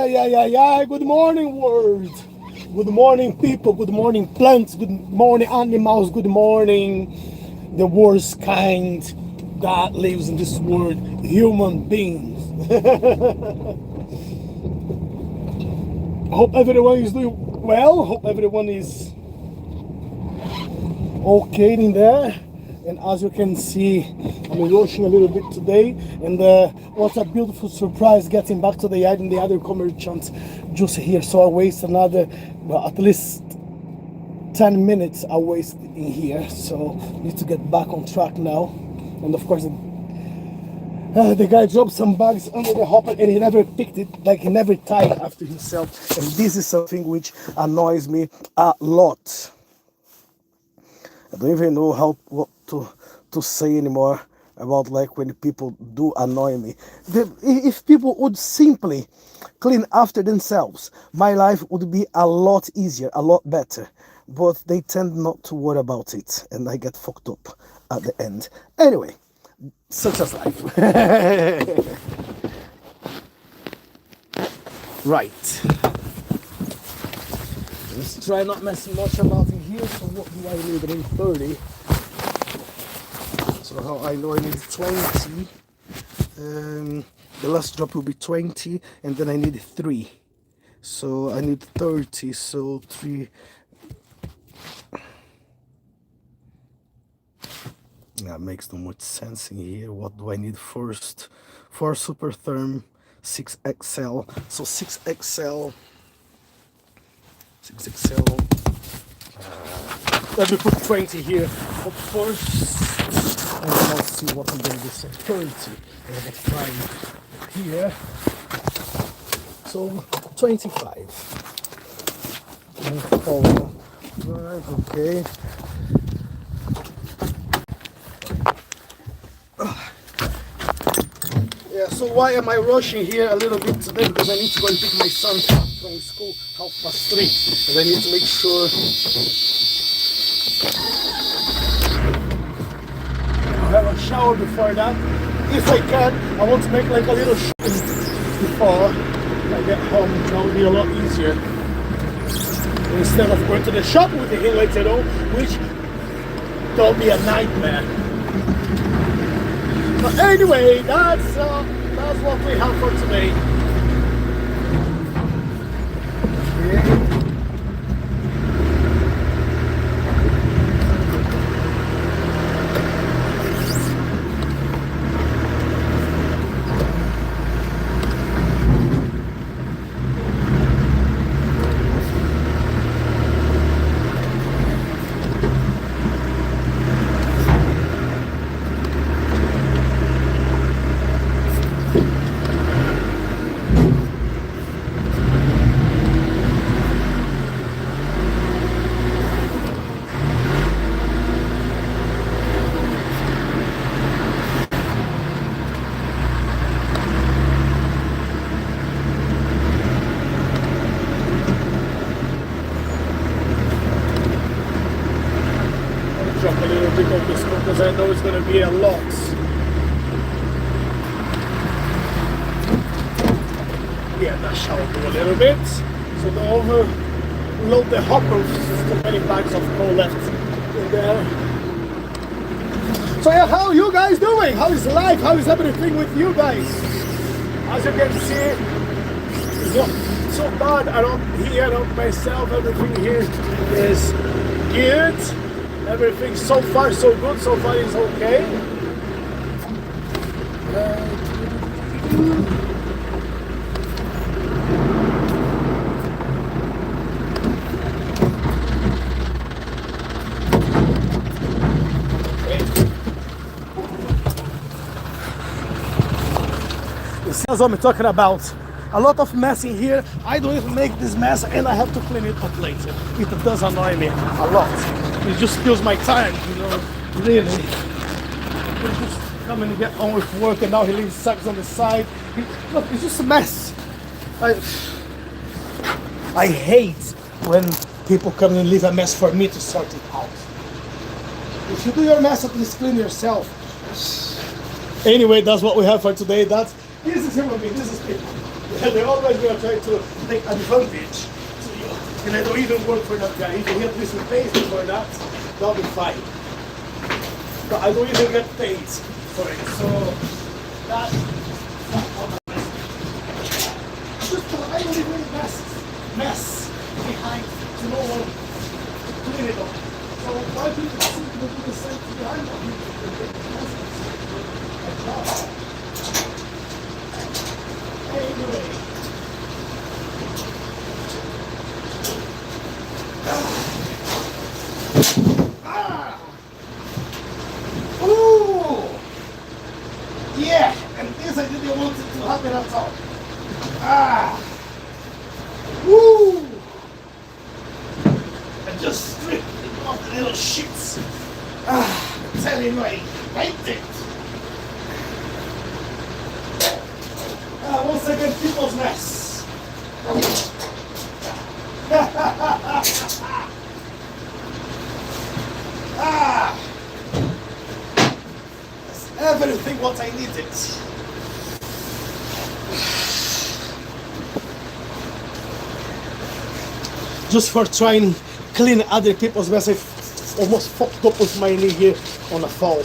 yeah. Good morning, world. Good morning, people. Good morning, plants. Good morning, animals. Good morning, the worst kind that lives in this world, human beings. I hope everyone is doing well. Hope everyone is okay in there. And as you can see, I'm rushing a little bit today. And what a beautiful surprise getting back to the yard and the other merchants just here. So I waste another, well, at least 10 minutes I waste in here. So need to get back on track now. And of course, the guy dropped some bags under the hopper and he never picked it, like he never tied after himself. And this is something which annoys me a lot. I don't even know what to say anymore about like when people do annoy me. If people would simply clean after themselves, my life would be a lot easier, a lot better. But they tend not to worry about it, and I get fucked up at the end. Anyway, such as life. Right. Let's try not messing much about in here. So what do I need? I need 30. So how I know I need 20. The last drop will be 20, and then I need 3. So I need 30. So 3. That makes no much sense in here. What do I need first? 4 Super Therm, 6 XL. So 6 XL. 6 XL. Let me put 20 here up first. And then I'll see what I'm going to do. So 30. And I find here. So 25. Right, okay. Yeah, so why am I rushing here a little bit today? Because I need to go and pick my son from school 3:30. And I need to make sure I have a shower before that. If I can, I want to make like a little shower before I get home. That will be a lot easier. Instead of going to the shop with him later on, which will be a nightmare. But anyway, that's what we have for today. Okay. Drop a little bit of this because I know it's going to be a lot. Yeah, that shall do a little bit. So don't overload the hopper with too many bags of coal left in there. So yeah, how are you guys doing? How is life? How is everything with you guys? As you can see, it's not so bad around here, around myself. Everything here is good. Everything so far so good, so far is okay. This is what I'm talking about. A lot of mess in here. I don't even make this mess and I have to clean it up later. It does annoy me a lot. It just kills my time, you know, really. He just come and get on with work and now he leaves sacks on the side. Look, it's just a mess. I hate when people come and leave a mess for me to sort it out. If you do your mess, at least clean yourself. Anyway, that's what we have for today. This is human being, this is people. They're always going to try to take advantage to you. And I don't even work for that guy. If you help me to pay me for that, that'll be fine. But I don't even get paid for it. So that just I don't even mess behind to no one to clean it up. So why do you think to do the same thing behind anyway. Ooh! Yeah! And this I didn't want it to happen at all. Woo! I just stripped off the little shits. I'm telling you, I hate it. Once again, people's mess. That's everything what I needed. Just for trying to clean other people's mess, I almost fucked up with my knee here on a fall.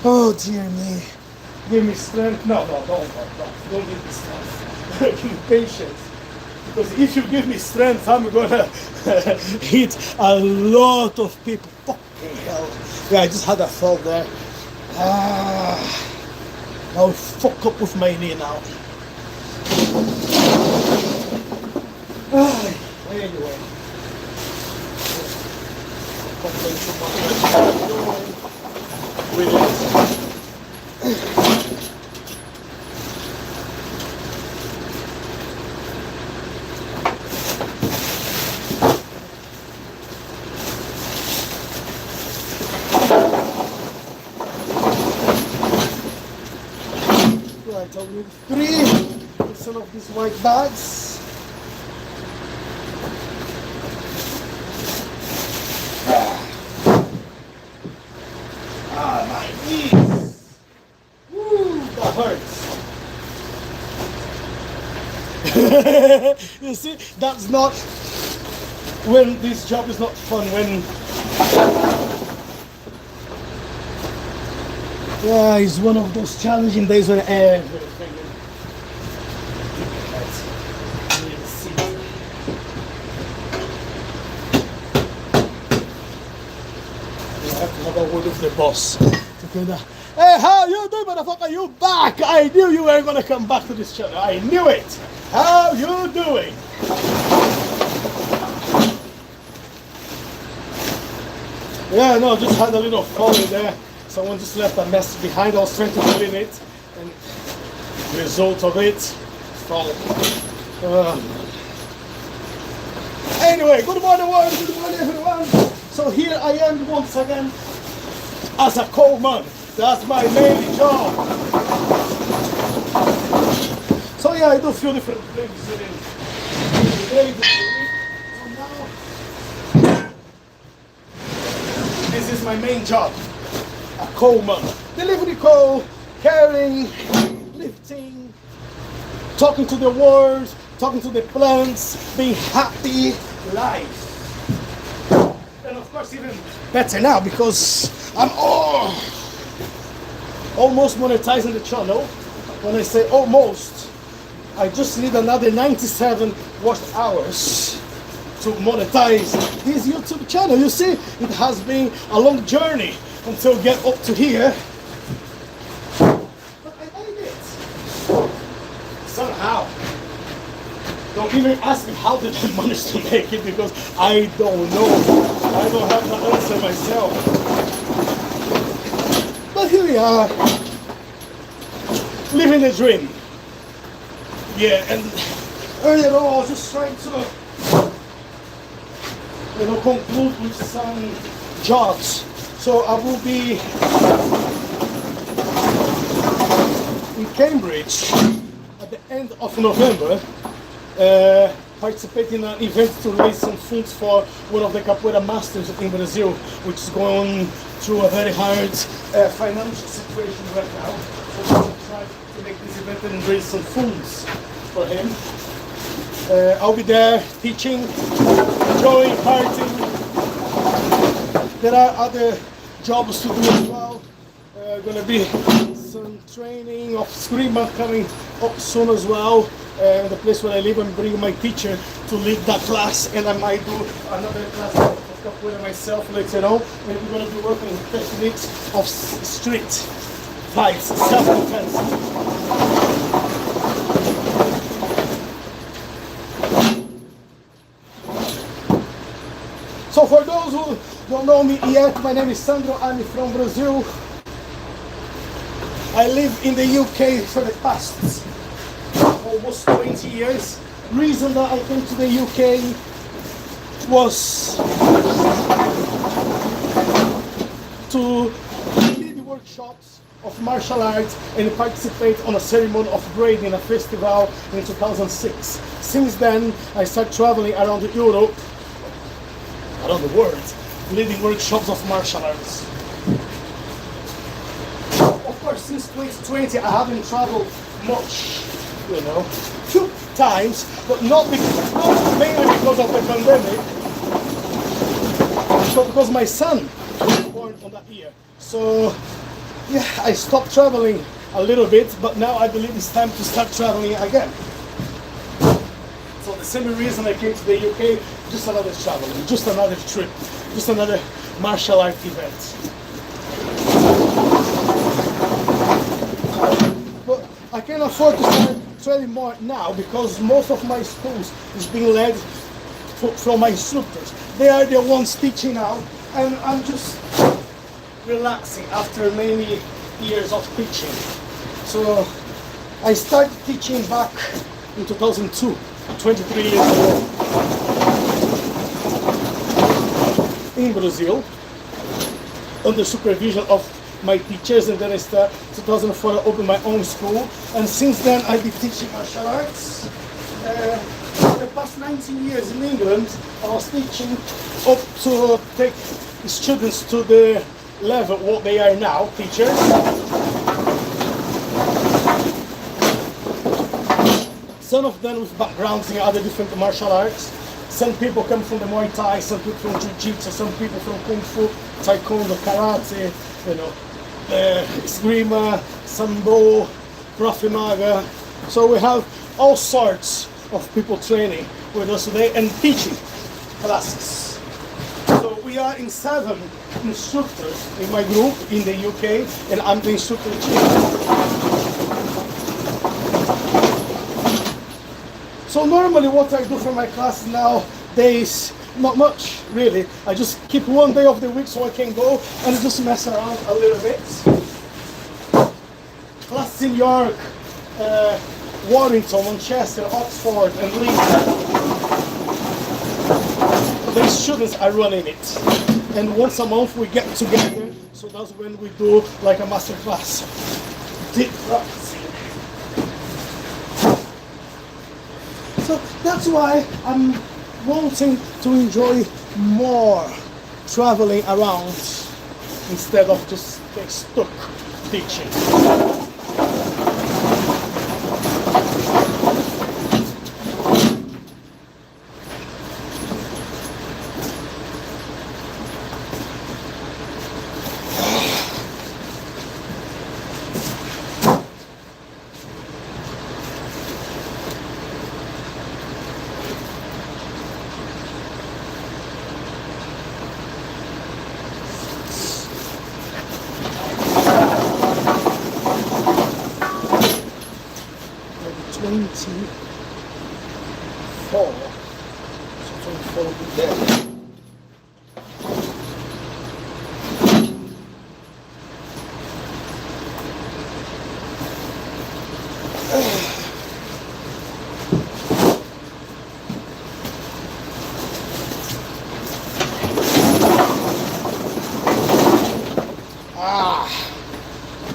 Oh dear me. Give me strength. No, don't give me strength. Give me patience. Because if you give me strength, I'm gonna hit a lot of people. Fucking hell. Yeah, I just had a fall there. I'll fuck up with my knee now. Anyway. Complain too much. With it. Right, I'll need 3 instead of these white bags. My knees! Woo, that hurts. You see, that's not when this job is not fun. When yeah, it's one of those challenging days when everything I have to have a word with the boss. Hey, how you doing, motherfucker? You back? I knew you were gonna come back to this channel. I knew it. How you doing? Yeah, no, just had a little fall in there. Someone just left a mess behind. I was trying to clean it, and the result of it, fall. Anyway, good morning, world. Good morning, everyone. So here I am once again as a coalman. That's my main job. So yeah, I do a few different things in the day. So now, this is my main job. A coalman. Delivery coal, carrying, lifting, talking to the world, talking to the plants, being happy, life. And of course even better now because I'm almost monetizing the channel. When I say almost, I just need another 97 watch hours to monetize this YouTube channel. You see, it has been a long journey until get up to here, but I made it somehow. Don't even ask me how did I manage to make it, because I don't know. I don't have the answer myself. But here we are, living a dream. Yeah, and earlier on I was just trying to conclude with some jobs. So I will be in Cambridge at the end of November, participating in an event to raise some funds for one of the Capoeira Masters in Brazil, which is going through a very hard financial situation right now. So we'll try to make this event and raise some funds for him. I'll be there teaching, enjoying, partying. There are other jobs to do as well. Gonna be some training of Screamer coming up soon as well. The place where I live, I'm bringing my teacher to lead that class, and I might do another class of capoeira myself later on. And we're gonna be working techniques of street fights, self-defense. So for those who don't know me yet, my name is Sandro. I'm from Brazil. I live in the UK for the past almost 20 years. Reason that I came to the UK was to lead workshops of martial arts and participate on a ceremony of braid in a festival in 2006. Since then, I started traveling around Europe, around the world, leading workshops of martial arts. Of course, since 2020, I haven't traveled much, you know, few times, but not mainly because of the pandemic, but because my son was born on that year. So, yeah, I stopped traveling a little bit, but now I believe it's time to start traveling again. So the same reason I came to the UK, just another traveling, just another trip, just another martial art event. But I can afford to start training more now because most of my schools is being led from my instructors. They are the ones teaching now, and I'm just relaxing after many years of teaching. So I started teaching back in 2002, 23 years ago, in Brazil, under supervision of my teachers, and then I started 2004. I opened my own school, and since then I've been teaching martial arts. For the past 19 years in England, I was teaching up to take students to the level what they are now, teachers. Some of them with backgrounds in other different martial arts. Some people come from the Muay Thai, some people from Jiu-Jitsu, some people from Kung Fu, Taekwondo, Karate, you know, Esgrima, Sambo, Krav Maga. So we have all sorts of people training with us today and teaching classes. So we are in 7 instructors in my group in the UK, and I'm the instructor chief. So normally what I do for my class nowadays, not much really. I just keep one day of the week so I can go and just mess around a little bit. Classes in York, Warrington, Manchester, Oxford and Leeds. The students are running it. And once a month we get together, so that's when we do like a master class. Deep practicing. So that's why I'm wanting to enjoy more traveling around instead of just getting stuck teaching.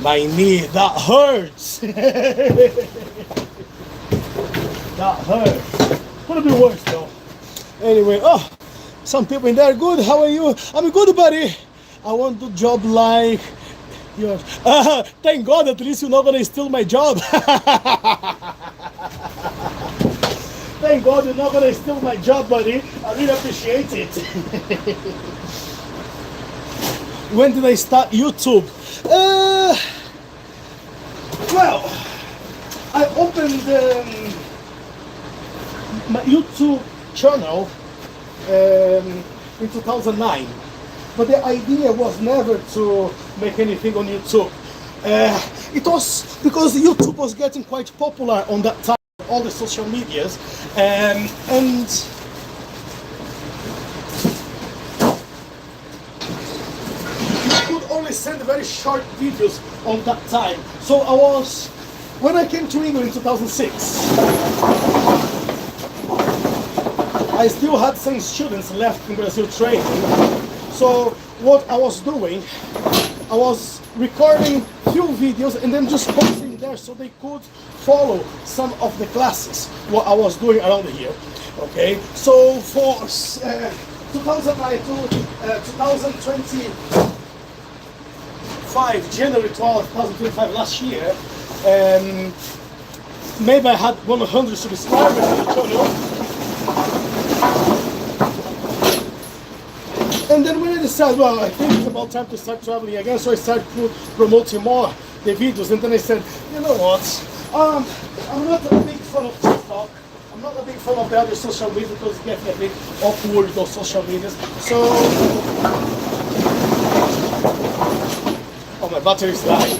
My knee, that hurts. That hurts. Could have been worse though. Anyway, oh, some people in there, good, how are you? I'm good, buddy. I want to job like yours. Thank God, at least you're not gonna steal my job. thank God you're not gonna steal my job, buddy. I really appreciate it. When did I start YouTube? Well, I opened my YouTube channel in 2009, but the idea was never to make anything on YouTube. It was because YouTube was getting quite popular on that time, all the social medias, and you could only send very short videos on that time. So when I came to England in 2006, I still had some students left in Brazil training. So what I was doing, I was recording few videos and then just posting there so they could follow some of the classes, what I was doing around here. Okay, so for 2009 to 2025, January 12, 2025, last year, maybe I had 100 subscribers on the channel. And then when I decided, well, I think it's about time to start traveling again, so I started promoting more the videos. And then I said, you know what, I'm not a big fan of TikTok. I'm not a big fan of the other social media because it's getting a bit awkward, those social medias. So, oh, my battery is dying.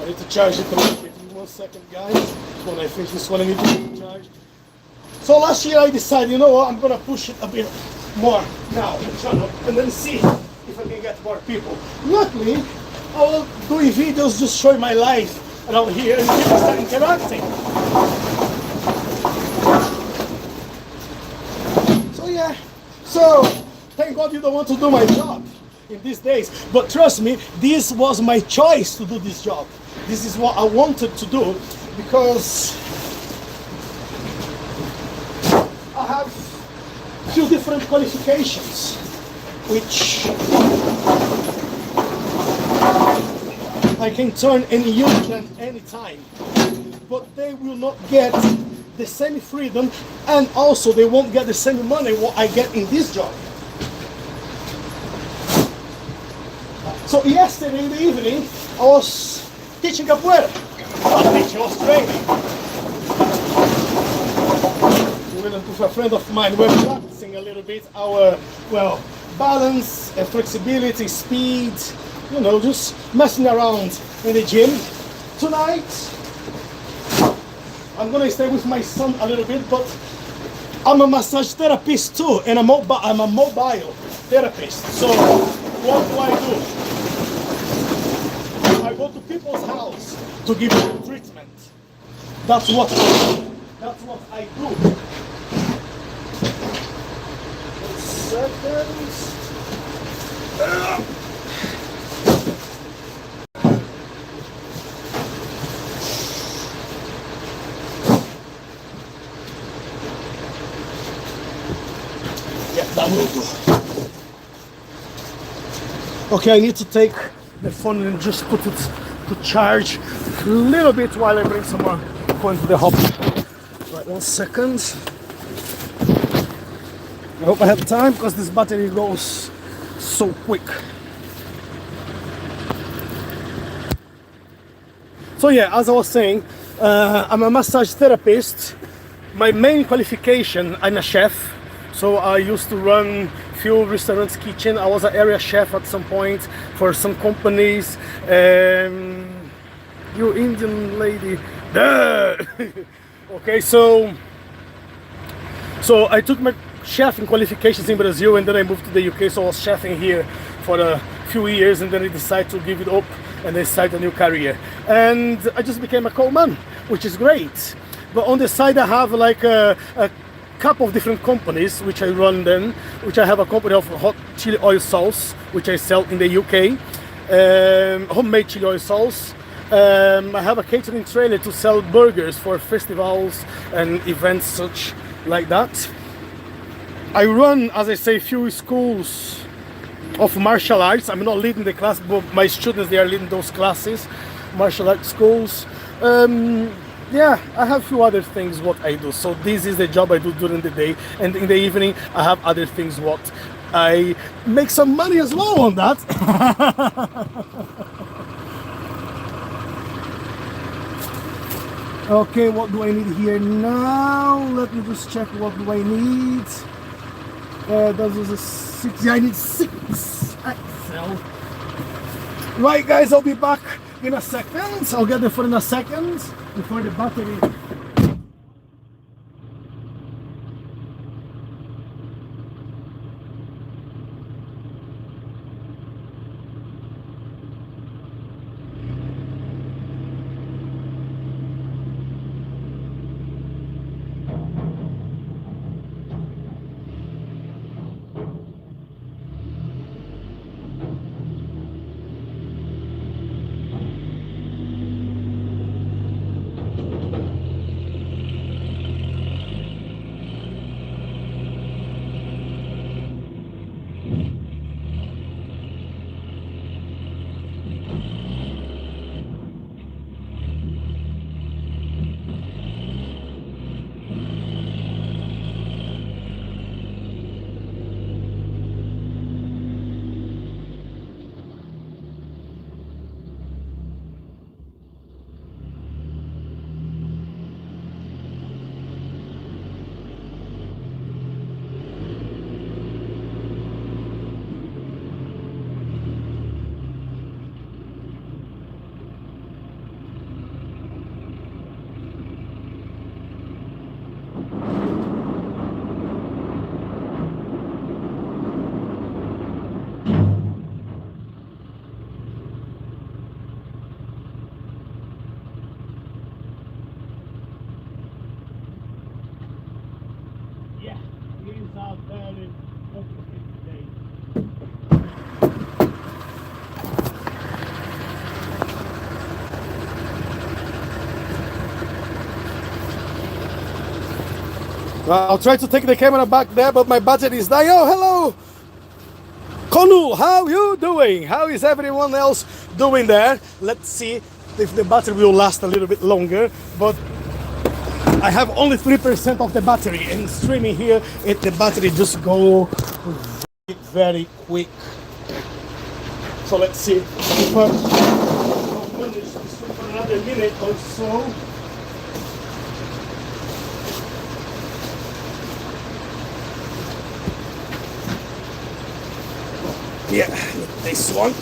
I need to charge it a little bit. Give me 1 second, guys. When I finish this one, I need to charge. So last year I decided, you know what, I'm gonna push it a bit more now on the channel and then see if I can get more people. Luckily, I was doing videos just showing my life around here and people start interacting. So yeah, so thank God you don't want to do my job in these days, but trust me, this was my choice to do this job. This is what I wanted to do because I have few different qualifications which I can turn and use them anytime, but they will not get the same freedom and also they won't get the same money what I get in this job. So yesterday in the evening I was teaching capoeira. Not teaching, I was training with a friend of mine. We're practicing a little bit our, well, balance, flexibility, speed, you know, just messing around in the gym. Tonight, I'm gonna stay with my son a little bit, but I'm a massage therapist too, and I'm a mobile therapist. So what do? I go to people's house to give them treatment. That's what I do. That's what I do. Seconds. Yeah, that will do. Okay, I need to take the phone and just put it to charge a little bit while I bring some more coins to the hop. Right, 1 second. I hope I have time because this battery goes so quick. So yeah, as I was saying, I'm a massage therapist. My main qualification, I'm a chef. So I used to run few restaurants kitchen. I was an area chef at some point for some companies. You Indian lady. Okay, so I took my chefing qualifications in Brazil and then I moved to the UK. So I was chefing here for a few years and then I decided to give it up and then start a new career. And I just became a co-man, which is great. But on the side I have like a couple of different companies which I run then, which I have a company of hot chili oil sauce, which I sell in the UK, homemade chili oil sauce. I have a catering trailer to sell burgers for festivals and events such like that. I run, as I say, few schools of martial arts. I'm not leading the class, but my students, they are leading those classes, martial arts schools. Yeah, I have few other things what I do. So this is the job I do during the day, and in the evening I have other things what I make some money as well on that. Okay, what do I need here now? Let me just check what do I need. That was a 6. Yeah, I need 6 Excel. Right, guys, I'll be back in a second. I'll get the phone in a second before the battery. Yeah, it is out very complicated today. Well, I'll try to take the camera back there, but my battery is dying. Oh, hello, Konu. How you doing? How is everyone else doing there? Let's see if the battery will last a little bit longer. But I have only 3% of the battery, and streaming here, the battery just go very quick. So let's see if I manage to stream for another minute or so. Yeah, this one.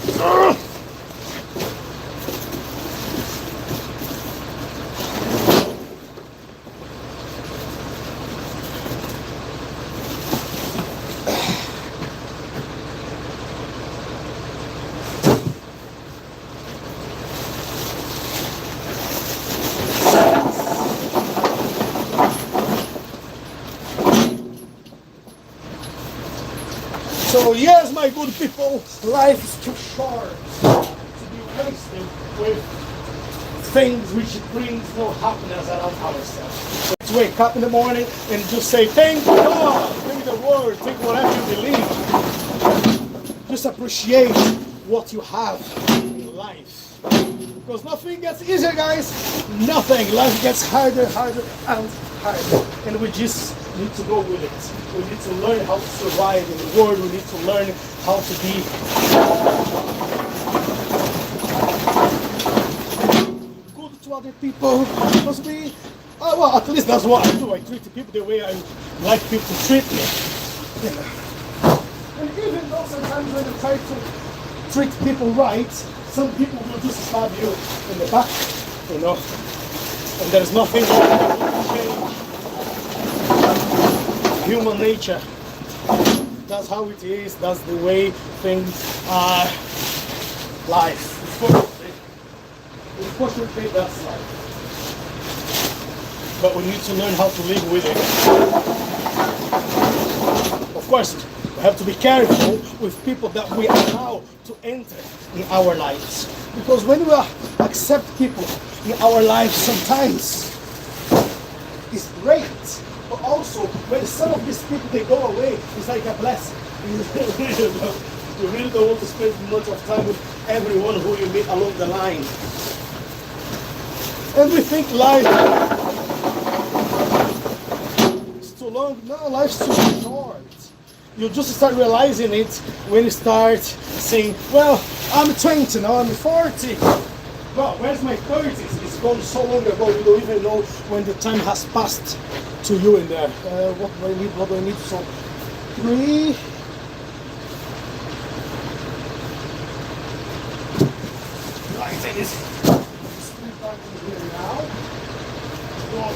So yes, my good people, life is too short to be wasted with things which brings no happiness around ourselves. Let's wake up in the morning and just say, thank God, thank the Word, thank whatever you believe. Just appreciate what you have in life. Because nothing gets easier, guys. Nothing. Life gets harder, harder, and harder. And we just need to go with it. We need to learn how to survive in the world. We need to learn how to be good to other people. Must be, well, at least that's what I do. I treat people the way I like people to treat me. You know. And even though sometimes when you try to treat people right, some people will just stab you in the back, you know. And there's nothing wrong with change. Human nature. That's how it is. That's the way things are. Life. Unfortunately, that's life. But we need to learn how to live with it. Of course, we have to be careful with people that we allow to enter in our lives. Because when we accept people in our lives, sometimes it's great. But also, when some of these people, they go away, it's like a blessing. You really don't want to spend much of time with everyone who you meet along the line. And we think life is too long. No, life's too short. You just start realizing it when you start saying, well, I'm 20 now, I'm 40. Well, where's my 30s? It's gone so long ago, you don't even know when the time has passed to you in there. What do I need? What do I need? So, 3. Right, it is. Step back in here now. 1.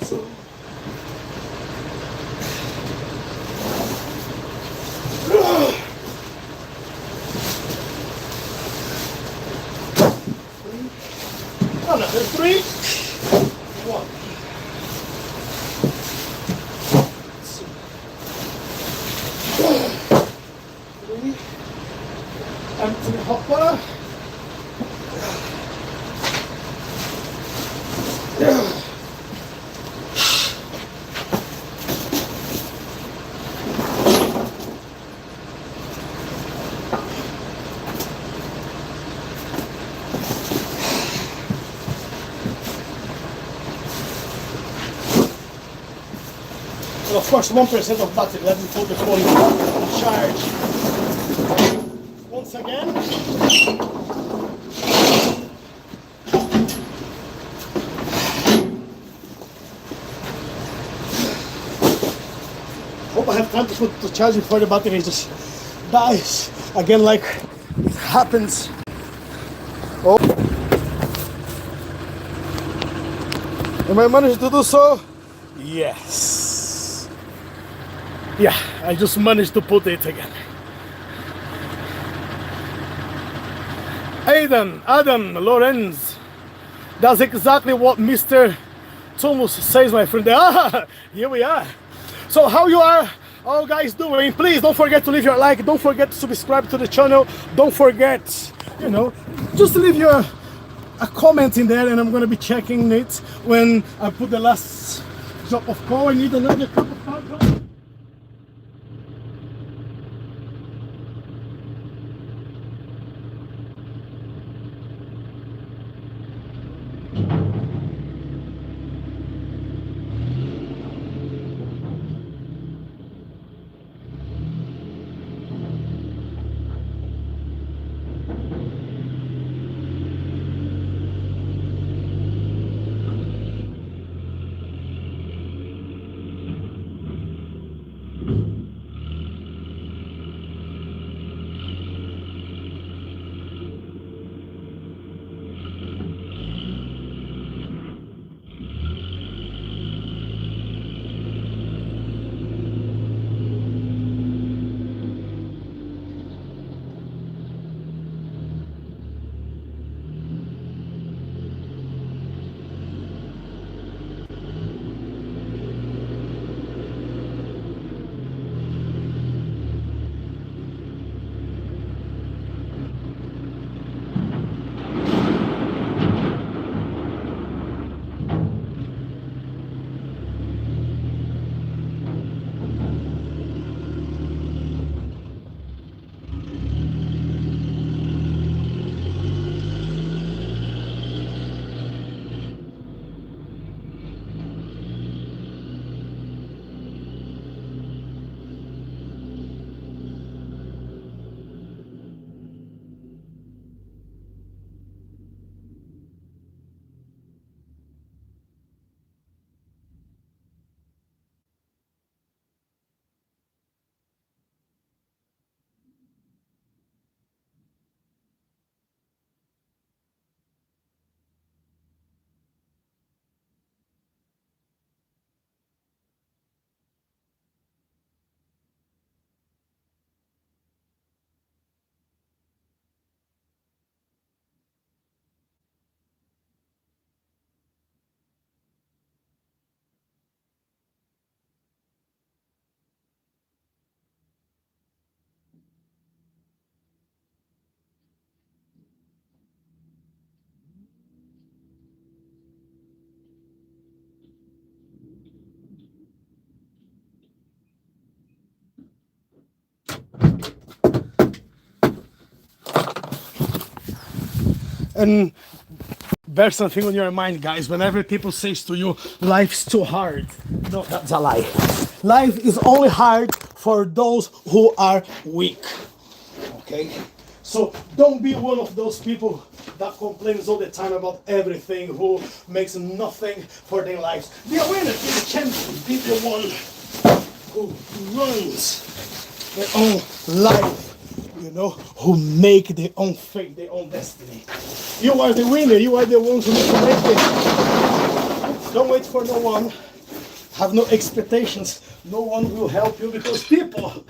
2. Another 3. 1. 2. 3. Empty hopper. And of course, 1% of battery. Let me put the phone in charge. Once again. Hope I have time to put the charge before the battery just dies again, like it happens. Oh, am I managed to do so? Yes. Yeah, I just managed to put it again. Adam, Lorenz. That's exactly what Mr. Thomas says, my friend. Ah, here we are. So how you are all guys doing? Please don't forget to leave your like. Don't forget to subscribe to the channel. Don't forget, just leave a comment in there, and I'm gonna be checking it when I put the last drop of coal. I need another cup of coffee. And bear something on your mind, guys. Whenever people says to you, life's too hard, no, that's a lie. Life is only hard for those who are weak. Okay? So don't be one of those people that complains all the time about everything, who makes nothing for their lives. Be a winner, be the champion, be the one who runs their own life, you know, who make their own fate, their own destiny. You are the winner, you are the ones who need to make it. Don't wait for no one, have no expectations, no one will help you, because people,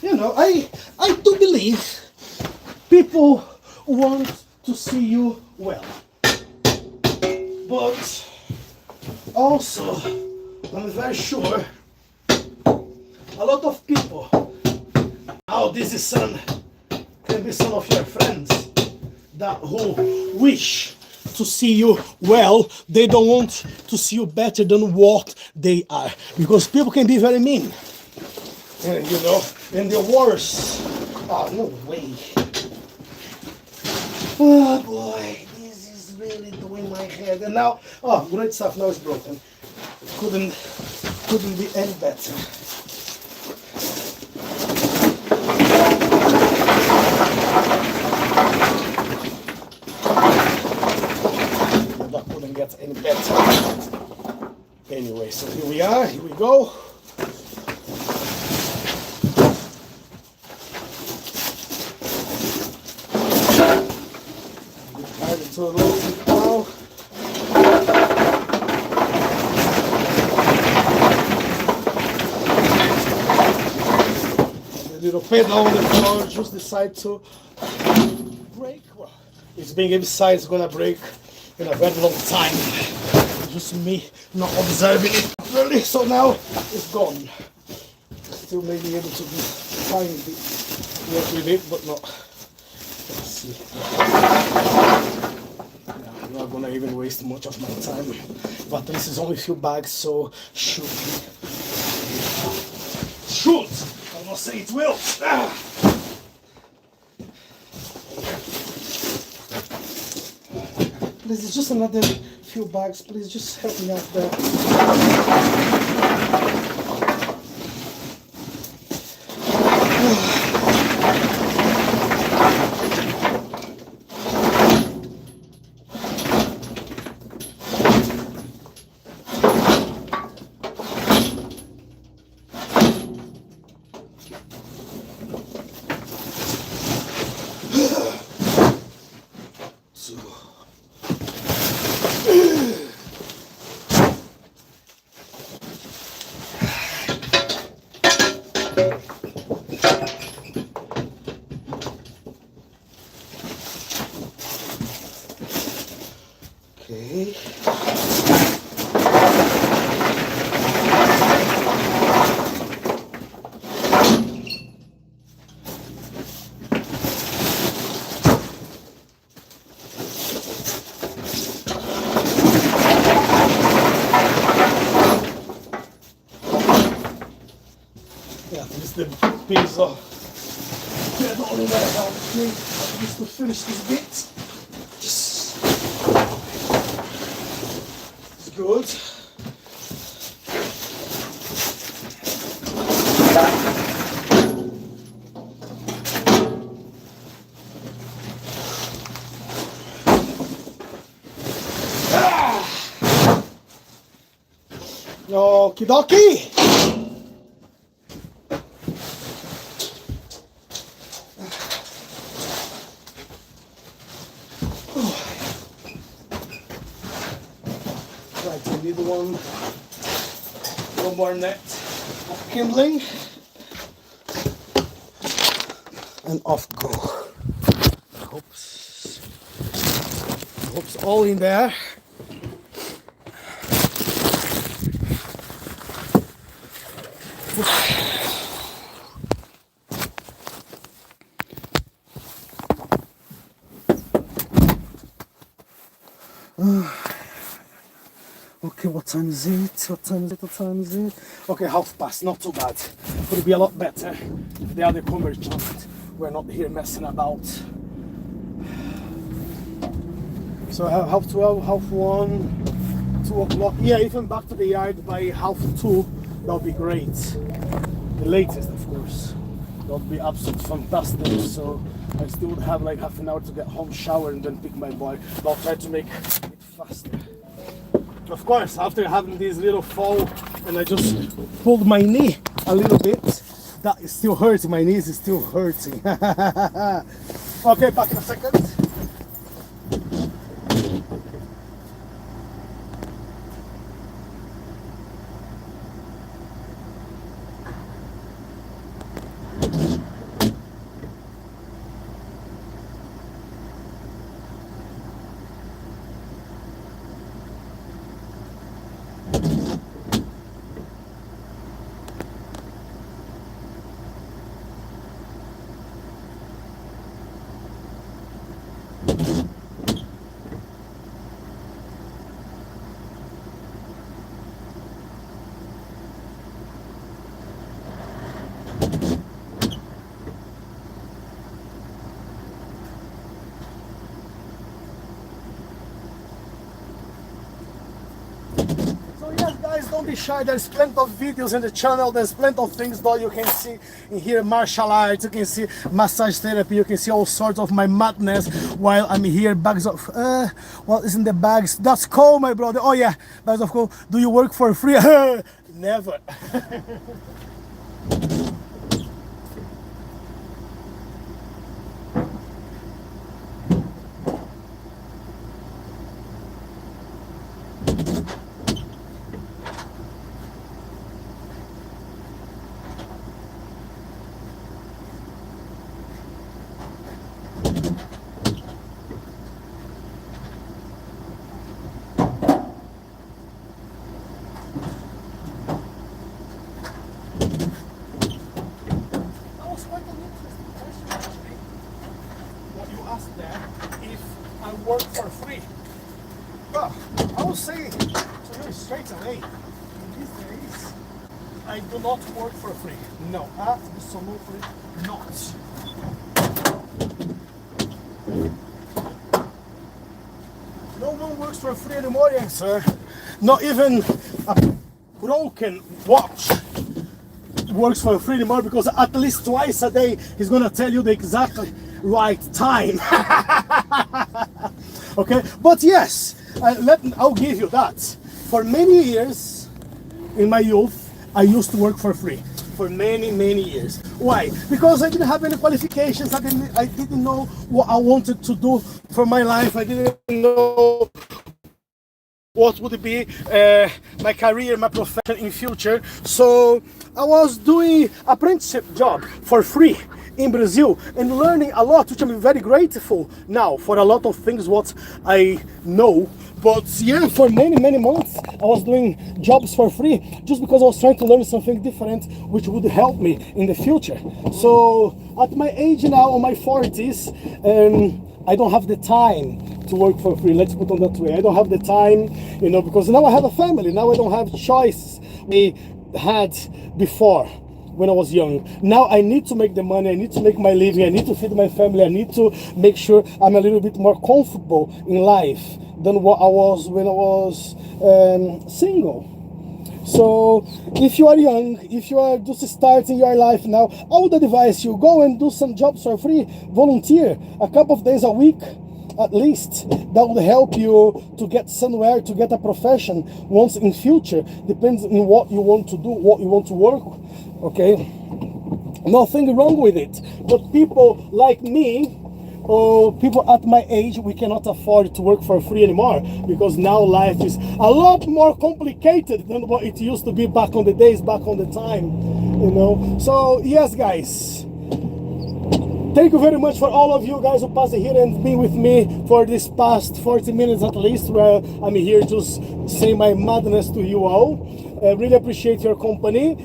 you know, I do believe people want to see you well. But also, I'm very sure a lot of people, now this is son, can be some of your friends that who wish to see you well, they don't want to see you better than what they are. Because people can be very mean. And you know, and the worst. Oh, no way. Oh boy, this is really doing my head. And now, oh, great stuff, now it's broken. Couldn't be any better. That couldn't get any better. Anyway, so here we are, here we go. To a little bit now. The little pedal on the floor just decide to break. Well, it's being inside, it's gonna break in a very long time. Just me not observing it properly, so now it's gone. Still may be able to be tiny bit work with it, but not. Let's see. I'm not gonna even waste much of my time, but this is only a few bags, so should I'm not saying it will. Please, it's just another few bags. Please, just help me out there. Okay. Yeah, this is the piece of pedal only that I need just to finish this bit. It's good. Okie dokie. Right, we need one more net of kindling, and off go. Hope's all in there. Okay, what time is it? What time is it? Okay, 1:30, not too bad. Would be a lot better if the other convergent were not here messing about. So half 12, half 1, 2 o'clock. Yeah, even back to the yard by half 2, that would be great. The latest, of course. That would be absolutely fantastic. So I still would have like half an hour to get home, shower, and then pick my boy. But I'll try to make it faster. Of course, after having this little fall, and I just pulled my knee a little bit, that is still hurting. My knees is still hurting. Okay, back in a second. So yes guys, don't be shy, there's plenty of videos in the channel, there's plenty of things that you can see in here, martial arts, you can see massage therapy, you can see all sorts of my madness while I'm here. Bags of, what is in the bags? That's coal, my brother. Oh yeah, bags of coal. Do you work for free? Never. I work for free. Well, I will say to you straight away, in these days, I do not work for free. No, absolutely not. No one works for free anymore, young sir. Not even a broken watch works for free anymore, because at least twice a day he's gonna tell you the exactly right time. Okay, but yes, I'll give you that. For many years in my youth, I used to work for free. For many years. Why? Because I didn't have any qualifications. I didn't know what I wanted to do for my life. I didn't know what would be my career, my profession in future. So I was doing apprenticeship job for free in Brazil and learning a lot, which I'm very grateful now for a lot of things what I know. But yeah, for many months I was doing jobs for free just because I was trying to learn something different which would help me in the future. So at my age now, on my 40s, I don't have the time to work for free. Let's put it that way. I don't have the time, you know, because now I have a family. Now I don't have choice we had before when I was young. Now I need to make the money, I need to make my living, I need to feed my family, I need to make sure I'm a little bit more comfortable in life than what I was when I was single. So if you are young, if you are just starting your life now, I would advise you go and do some jobs for free, volunteer a couple of days a week at least. That would help you to get somewhere, to get a profession once in future. Depends on what you want to do, what you want to work. Okay, nothing wrong with it, but people like me or people at my age, we cannot afford to work for free anymore, because now life is a lot more complicated than what it used to be back on the days, back on the time, you know. So yes guys, thank you very much for all of you guys who passed here and been with me for this past 40 minutes at least, where I'm here just say my madness to you all. Really appreciate your company.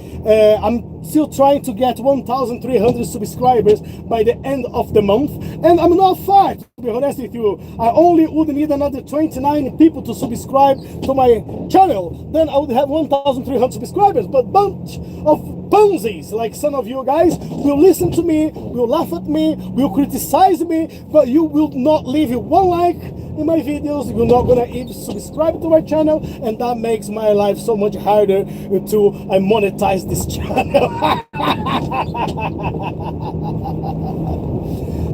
I'm still trying to get 1,300 subscribers by the end of the month, and I'm not far, to be honest with you. I only would need another 29 people to subscribe to my channel, then I would have 1,300 subscribers. But bunch of bonzies like some of you guys will listen to me, will laugh at me, will criticize me, but you will not leave one like, in my videos, you're not gonna even subscribe to my channel, and that makes my life so much harder to monetize this channel.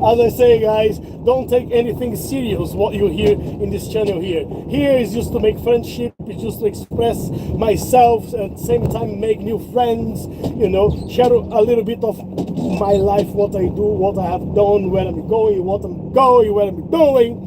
As I say, guys, don't take anything serious what you hear in this channel here. Here is just to make friendship, it's just to express myself, at the same time make new friends, you know, share a little bit of my life, what I do, what I have done, where I'm going, what I'm going, where I'm doing.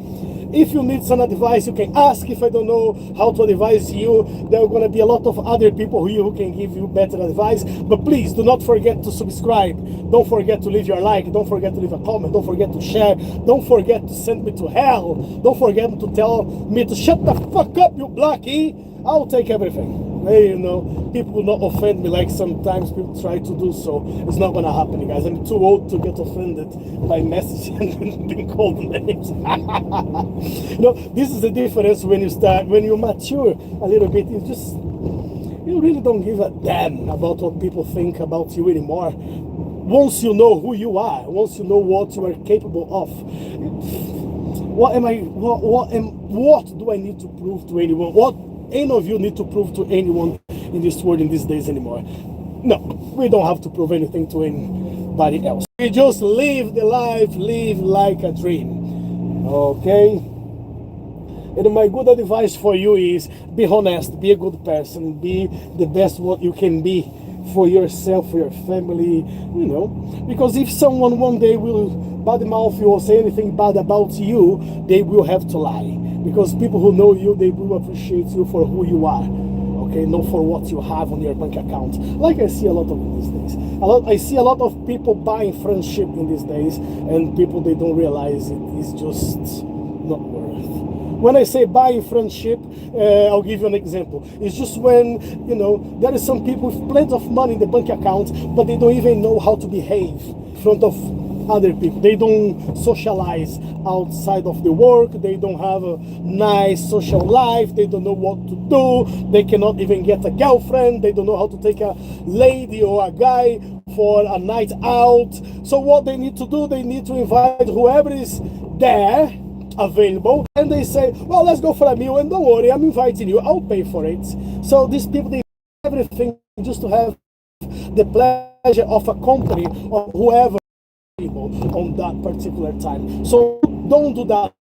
If you need some advice, you can ask. If I don't know how to advise you, there are going to be a lot of other people here who can give you better advice. But please do not forget to subscribe. Don't forget to leave your like. Don't forget to leave a comment. Don't forget to share. Don't forget to send me to hell. Don't forget to tell me to shut the fuck up, you blackie. I'll take everything. Hey, you know, people will not offend me like sometimes people try to do so. It's not gonna happen, guys. I'm too old to get offended by messages and being called names. You know, this is the difference when you mature a little bit. You really don't give a damn about what people think about you anymore. Once you know who you are, once you know what you are capable of, what do I need to prove to anyone? What any of you need to prove to anyone in this world in these days anymore? No, we don't have to prove anything to anybody else. We just live the life, live like a dream. Okay? And my good advice for you is be honest, be a good person, be the best what you can be for yourself, for your family, you know. Because if someone one day will badmouth you or say anything bad about you, they will have to lie. Because people who know you, they will appreciate you for who you are, okay, not for what you have on your bank account. Like I see a lot of these days. I see a lot of people buying friendship in these days, and people, they don't realize it is just not worth. When I say buying friendship, I'll give you an example. It's just when, you know, there is some people with plenty of money in the bank account, but they don't even know how to behave in front of other people. They don't socialize outside of the work. They don't have a nice social life. They don't know what to do. They cannot even get a girlfriend. They don't know how to take a lady or a guy for a night out. So what they need to do, they need to invite whoever is there available, and they say, well, let's go for a meal, and don't worry, I'm inviting you, I'll pay for it. So these people, they do everything just to have the pleasure of a company or whoever on that particular time. So don't do that,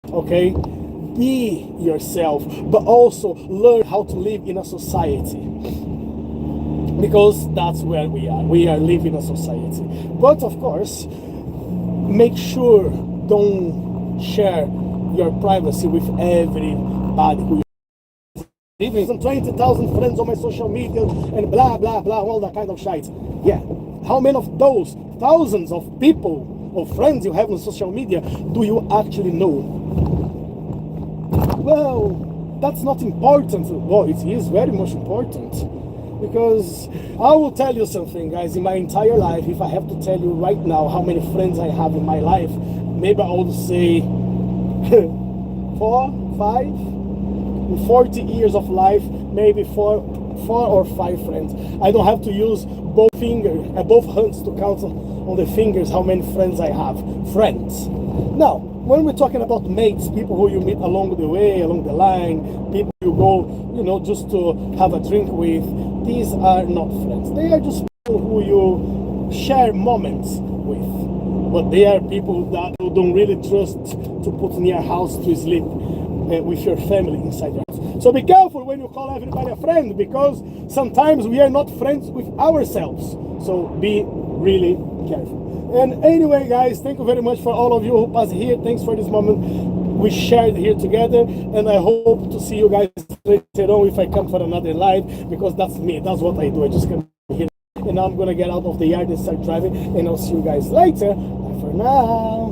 okay? Be yourself, but also learn how to live in a society, because that's where we are living in a society. But of course, make sure don't share your privacy with everybody who even some 20,000 friends on my social media and blah blah blah, all that kind of shit. Yeah, how many of those thousands of people or friends you have on social media do you actually know? Well, that's not important. Well, it is very much important, because I will tell you something, guys. In my entire life, if I have to tell you right now how many friends I have in my life, maybe I would say 4, 5. In 40 years of life, maybe four or five friends. I don't have to use both hands to count on the fingers how many friends I have. Friends. Now, when we're talking about mates, people who you meet along the way, along the line, people you go, you know, just to have a drink with, these are not friends. They are just people who you share moments with. But they are people that you don't really trust to put in your house to sleep with your family inside your house. So be careful when you call everybody a friend, because sometimes we are not friends with ourselves. So be really careful. And anyway, guys, thank you very much for all of you who passed here. Thanks for this moment we shared here together, and I hope to see you guys later on if I come for another live, because that's me, that's what I do. I just come here, and now I'm gonna get out of the yard and start driving, and I'll see you guys later. Bye for now.